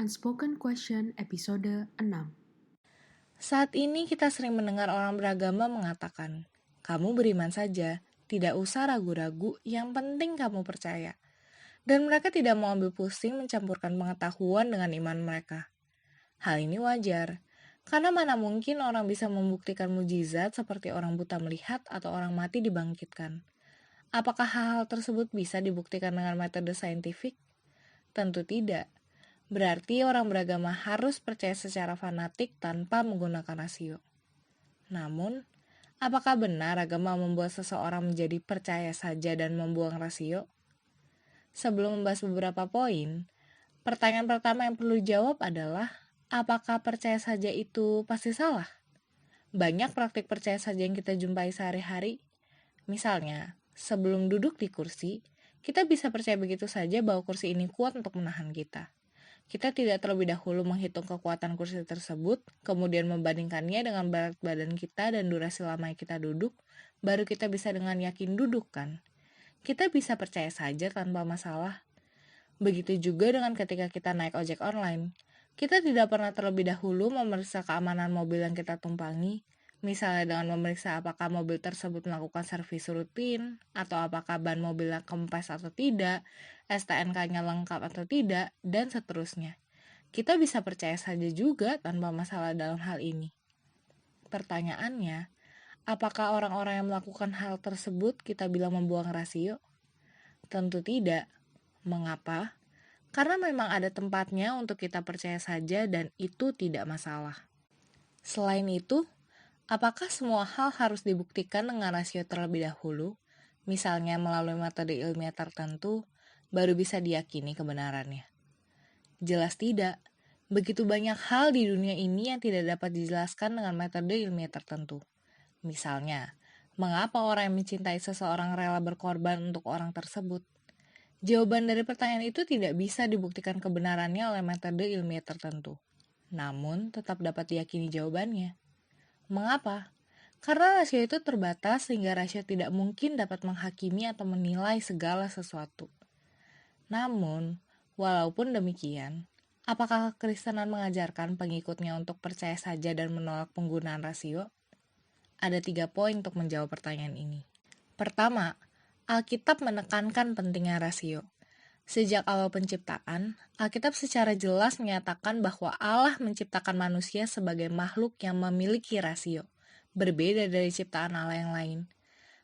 Unspoken Question episode 6. Saat ini kita sering mendengar orang beragama mengatakan, kamu beriman saja, tidak usah ragu-ragu, yang penting kamu percaya. Dan mereka tidak mau ambil pusing mencampurkan pengetahuan dengan iman mereka. Hal ini wajar, karena mana mungkin orang bisa membuktikan mujizat seperti orang buta melihat atau orang mati dibangkitkan. Apakah hal-hal tersebut bisa dibuktikan dengan metode saintifik? Tentu tidak. Berarti orang beragama harus percaya secara fanatik tanpa menggunakan rasio. Namun, apakah benar agama membuat seseorang menjadi percaya saja dan membuang rasio? Sebelum membahas beberapa poin, pertanyaan pertama yang perlu dijawab adalah, apakah percaya saja itu pasti salah? Banyak praktik percaya saja yang kita jumpai sehari-hari. Misalnya, sebelum duduk di kursi, kita bisa percaya begitu saja bahwa kursi ini kuat untuk menahan kita. Kita tidak terlebih dahulu menghitung kekuatan kursi tersebut, kemudian membandingkannya dengan berat badan kita dan durasi lama yang kita duduk, baru kita bisa dengan yakin duduk kan. Kita bisa percaya saja tanpa masalah. Begitu juga dengan ketika kita naik ojek online. Kita tidak pernah terlebih dahulu memeriksa keamanan mobil yang kita tumpangi, misalnya dengan memeriksa apakah mobil tersebut melakukan servis rutin, atau apakah ban mobilnya kempes atau tidak, STNK-nya lengkap atau tidak, dan seterusnya. Kita bisa percaya saja juga tanpa masalah dalam hal ini. Pertanyaannya, apakah orang-orang yang melakukan hal tersebut kita bilang membuang rasio? Tentu tidak. Mengapa? Karena memang ada tempatnya untuk kita percaya saja dan itu tidak masalah. Selain itu, apakah semua hal harus dibuktikan dengan rasio terlebih dahulu, misalnya melalui metode ilmiah tertentu, baru bisa diyakini kebenarannya? Jelas tidak. Begitu banyak hal di dunia ini yang tidak dapat dijelaskan dengan metode ilmiah tertentu. Misalnya, mengapa orang yang mencintai seseorang rela berkorban untuk orang tersebut? Jawaban dari pertanyaan itu tidak bisa dibuktikan kebenarannya oleh metode ilmiah tertentu. Namun, tetap dapat diyakini jawabannya. Mengapa? Karena rasio itu terbatas sehingga rasio tidak mungkin dapat menghakimi atau menilai segala sesuatu. Namun, walaupun demikian, apakah kekristenan mengajarkan pengikutnya untuk percaya saja dan menolak penggunaan rasio? Ada 3 poin untuk menjawab pertanyaan ini. Pertama, Alkitab menekankan pentingnya rasio. Sejak awal penciptaan, Alkitab secara jelas menyatakan bahwa Allah menciptakan manusia sebagai makhluk yang memiliki rasio, berbeda dari ciptaan Allah yang lain.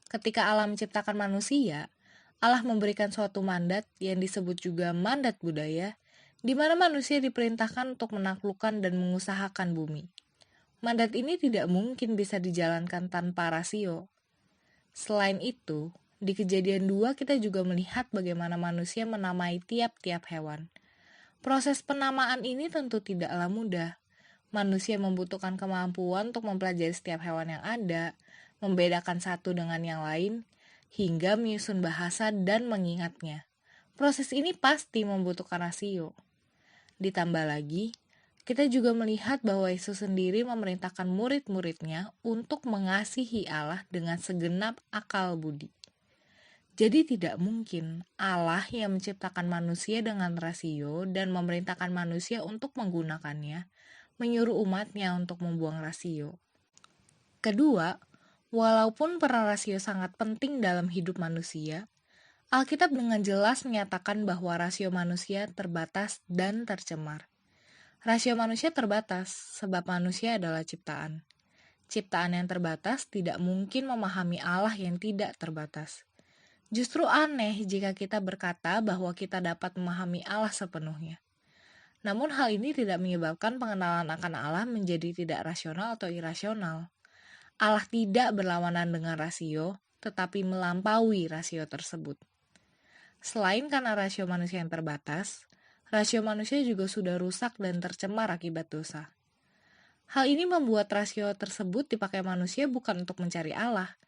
Ketika Allah menciptakan manusia, Allah memberikan suatu mandat yang disebut juga mandat budaya, di mana manusia diperintahkan untuk menaklukkan dan mengusahakan bumi. Mandat ini tidak mungkin bisa dijalankan tanpa rasio. Selain itu, di Kejadian 2 kita juga melihat bagaimana manusia menamai tiap-tiap hewan. Proses penamaan ini tentu tidaklah mudah. Manusia membutuhkan kemampuan untuk mempelajari setiap hewan yang ada, membedakan satu dengan yang lain, hingga menyusun bahasa dan mengingatnya. Proses ini pasti membutuhkan rasio. Ditambah lagi, kita juga melihat bahwa Yesus sendiri memerintahkan murid-muridnya untuk mengasihi Allah dengan segenap akal budi. Jadi tidak mungkin Allah yang menciptakan manusia dengan rasio dan memerintahkan manusia untuk menggunakannya, menyuruh umatnya untuk membuang rasio. Kedua, walaupun peran rasio sangat penting dalam hidup manusia, Alkitab dengan jelas menyatakan bahwa rasio manusia terbatas dan tercemar. Rasio manusia terbatas sebab manusia adalah ciptaan. Ciptaan yang terbatas tidak mungkin memahami Allah yang tidak terbatas. Justru aneh jika kita berkata bahwa kita dapat memahami Allah sepenuhnya. Namun hal ini tidak menyebabkan pengenalan akan Allah menjadi tidak rasional atau irasional. Allah tidak berlawanan dengan rasio, tetapi melampaui rasio tersebut. Selain karena rasio manusia yang terbatas, rasio manusia juga sudah rusak dan tercemar akibat dosa. Hal ini membuat rasio tersebut dipakai manusia bukan untuk mencari Allah,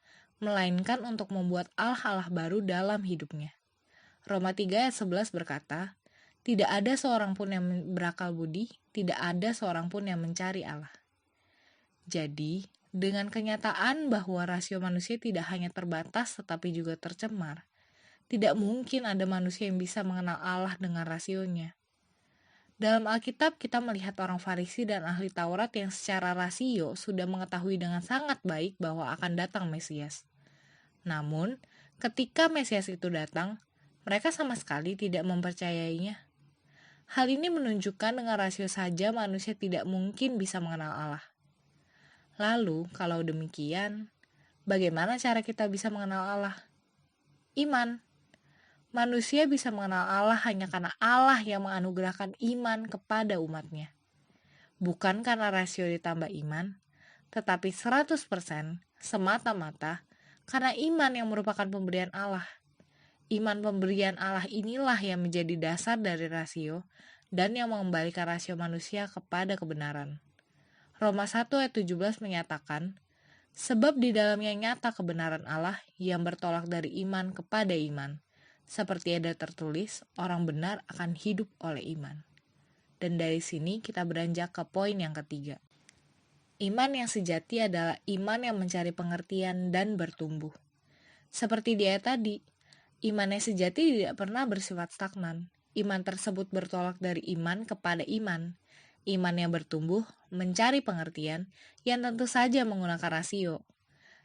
melainkan untuk membuat Allah-Allah baru dalam hidupnya. Roma 3 ayat 11 berkata, tidak ada seorang pun yang berakal budi, tidak ada seorang pun yang mencari Allah. Jadi, dengan kenyataan bahwa rasio manusia tidak hanya terbatas tetapi juga tercemar, tidak mungkin ada manusia yang bisa mengenal Allah dengan rasionya. Dalam Alkitab kita melihat orang Farisi dan ahli Taurat yang secara rasio sudah mengetahui dengan sangat baik bahwa akan datang Mesias. Namun, ketika Mesias itu datang, mereka sama sekali tidak mempercayainya. Hal ini menunjukkan dengan rasio saja manusia tidak mungkin bisa mengenal Allah. Lalu, kalau demikian, bagaimana cara kita bisa mengenal Allah? Iman. Manusia bisa mengenal Allah hanya karena Allah yang menganugerahkan iman kepada umatnya. Bukan karena rasio ditambah iman, tetapi 100% semata-mata karena iman yang merupakan pemberian Allah. Iman pemberian Allah inilah yang menjadi dasar dari rasio dan yang mengembalikan rasio manusia kepada kebenaran. Roma 1 ayat 17 menyatakan, sebab di dalamnya nyata kebenaran Allah yang bertolak dari iman kepada iman. Seperti ada tertulis, orang benar akan hidup oleh iman. Dan dari sini kita beranjak ke poin yang ketiga. Iman yang sejati adalah iman yang mencari pengertian dan bertumbuh. Seperti di ayat tadi, iman yang sejati tidak pernah bersifat stagnan. Iman tersebut bertolak dari iman kepada iman. Iman yang bertumbuh, mencari pengertian, yang tentu saja menggunakan rasio.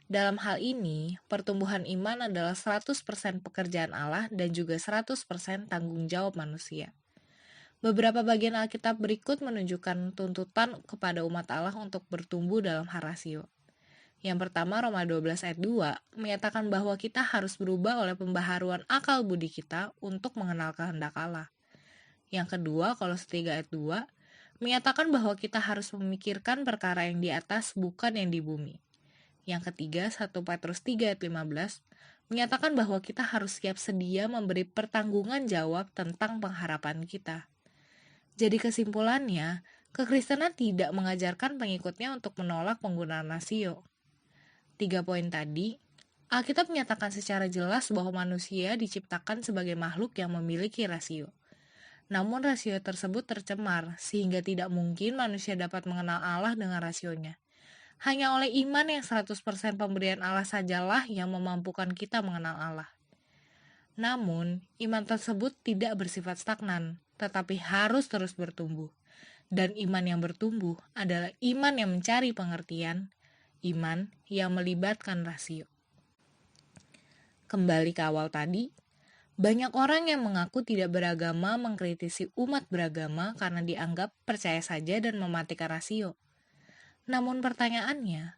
Dalam hal ini, pertumbuhan iman adalah 100% pekerjaan Allah dan juga 100% tanggung jawab manusia. Beberapa bagian Alkitab berikut menunjukkan tuntutan kepada umat Allah untuk bertumbuh dalam hal rasio. Yang pertama, Roma 12 ayat 2 menyatakan bahwa kita harus berubah oleh pembaharuan akal budi kita untuk mengenal kehendak Allah. Yang kedua, Kolose 3 ayat 2 menyatakan bahwa kita harus memikirkan perkara yang di atas bukan yang di bumi. Yang ketiga, 1 Petrus 3 ayat 15 menyatakan bahwa kita harus siap sedia memberi pertanggungan jawab tentang pengharapan kita. Jadi kesimpulannya, kekristenan tidak mengajarkan pengikutnya untuk menolak penggunaan rasio. 3 poin tadi, Alkitab menyatakan secara jelas bahwa manusia diciptakan sebagai makhluk yang memiliki rasio. Namun rasio tersebut tercemar, sehingga tidak mungkin manusia dapat mengenal Allah dengan rasionya. Hanya oleh iman yang 100% pemberian Allah sajalah yang memampukan kita mengenal Allah. Namun, iman tersebut tidak bersifat stagnan, tetapi harus terus bertumbuh. Dan iman yang bertumbuh adalah iman yang mencari pengertian, iman yang melibatkan rasio. Kembali ke awal tadi, banyak orang yang mengaku tidak beragama mengkritisi umat beragama karena dianggap percaya saja dan mematikan rasio. Namun pertanyaannya,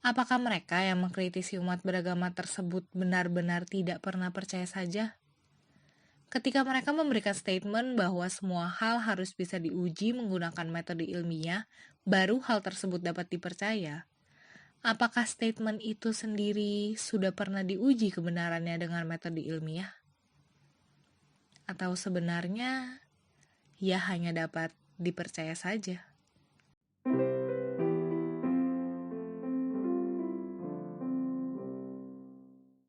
apakah mereka yang mengkritisi umat beragama tersebut benar-benar tidak pernah percaya saja? Ketika mereka memberikan statement bahwa semua hal harus bisa diuji menggunakan metode ilmiah, baru hal tersebut dapat dipercaya. Apakah statement itu sendiri sudah pernah diuji kebenarannya dengan metode ilmiah? Atau sebenarnya ia hanya dapat dipercaya saja?